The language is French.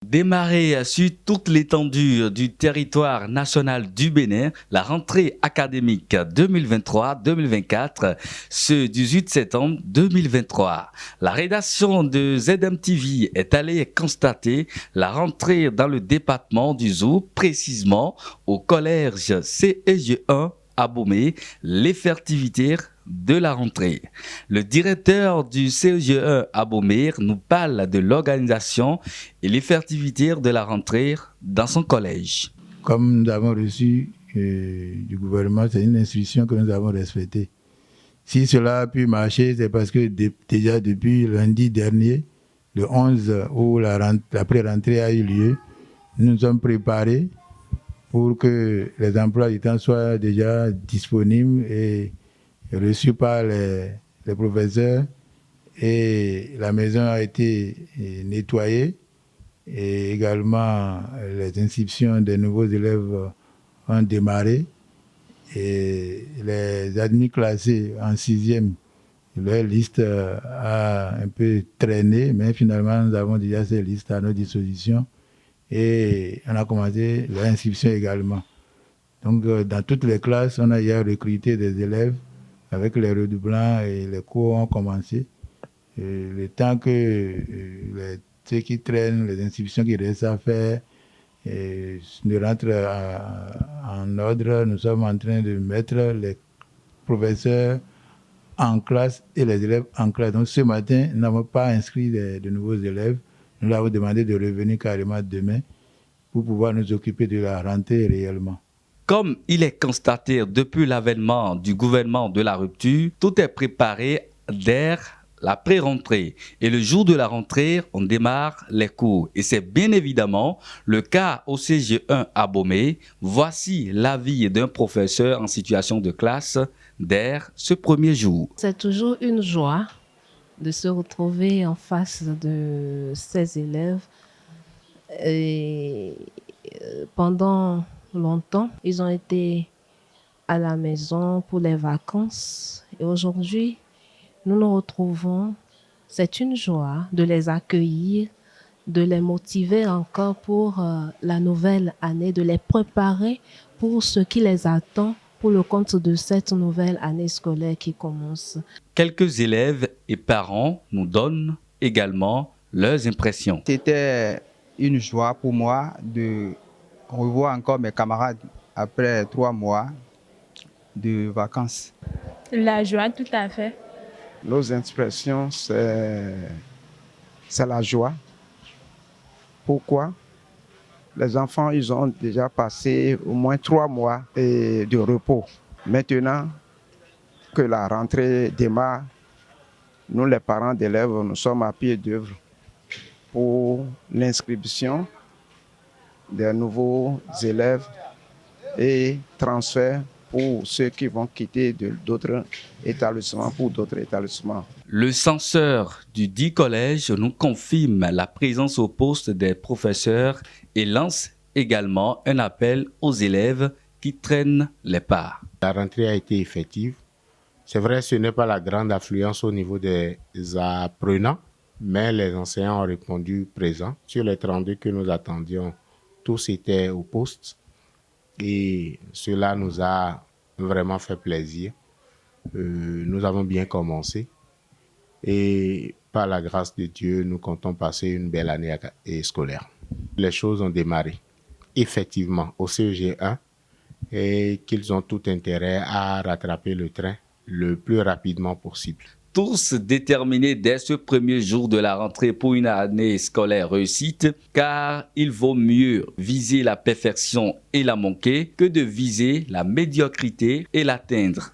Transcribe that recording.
Démarrer sur toute l'étendue du territoire national du Bénin, la rentrée académique 2023-2024, ce 18 septembre 2023. La rédaction de ZMTV est allée constater la rentrée dans le département du Zou, précisément au collège CEG1 à Bomé, l'effectivité de la rentrée. Le directeur du CEG1 à Bomé nous parle de l'organisation et l'effectivité de la rentrée dans son collège. Comme nous avons reçu du gouvernement, c'est une instruction que nous avons respectée. Si cela a pu marcher, c'est parce que déjà depuis lundi dernier, le 11 où la pré-rentrée a eu lieu, nous nous sommes préparés pour que les emplois du temps soient déjà disponibles et reçus par les professeurs. Et la maison a été nettoyée. Et également, les inscriptions des nouveaux élèves ont démarré. Et les admis classés en 6e, leur liste a un peu traîné, mais finalement, nous avons déjà ces listes à notre disposition. Et on a commencé l'inscription également. Donc, dans toutes les classes, on a déjà recruté des élèves avec les redoublants et les cours ont commencé. Et le temps que ceux qui traînent, les inscriptions qui restent à faire, ne rentrent en ordre, nous sommes en train de mettre les professeurs en classe et les élèves en classe. Donc, ce matin, nous n'avons pas inscrit de nouveaux élèves. Nous leur avons demandé de revenir carrément demain pour pouvoir nous occuper de la rentrée réellement. Comme il est constaté depuis l'avènement du gouvernement de la rupture, tout est préparé dès la pré-rentrée. Et le jour de la rentrée, on démarre les cours. Et c'est bien évidemment le cas au CG1 à Bomé. Voici l'avis d'un professeur en situation de classe dès ce premier jour. C'est toujours une joie de se retrouver en face de ces élèves. Et pendant longtemps, ils ont été à la maison pour les vacances. Et aujourd'hui, nous nous retrouvons. C'est une joie de les accueillir, de les motiver encore pour la nouvelle année, de les préparer pour ce qui les attend pour le compte de cette nouvelle année scolaire qui commence. Quelques élèves et parents nous donnent également leurs impressions. C'était une joie pour moi de revoir encore mes camarades après 3 mois de vacances. La joie, tout à fait. Nos expressions, c'est la joie. Pourquoi? Les enfants, ils ont déjà passé au moins 3 mois de repos. Maintenant que la rentrée démarre, nous, les parents d'élèves, nous sommes à pied d'œuvre pour l'inscription des nouveaux élèves et transfert pour ceux qui vont quitter d'autres établissements pour d'autres établissements. Le censeur du dit collège nous confirme la présence au poste des professeurs et lance également un appel aux élèves qui traînent les pas. La rentrée a été effective. C'est vrai, ce n'est pas la grande affluence au niveau des apprenants, mais les enseignants ont répondu présents. Sur les 32 que nous attendions, tous étaient au poste. Et cela nous a vraiment fait plaisir. Nous avons bien commencé. Et par la grâce de Dieu, nous comptons passer une belle année scolaire. Les choses ont démarré effectivement au CEG1 et qu'ils ont tout intérêt à rattraper le train le plus rapidement possible. Tous déterminés dès ce premier jour de la rentrée pour une année scolaire réussite, car il vaut mieux viser la perfection et la manquer que de viser la médiocrité et l'atteindre.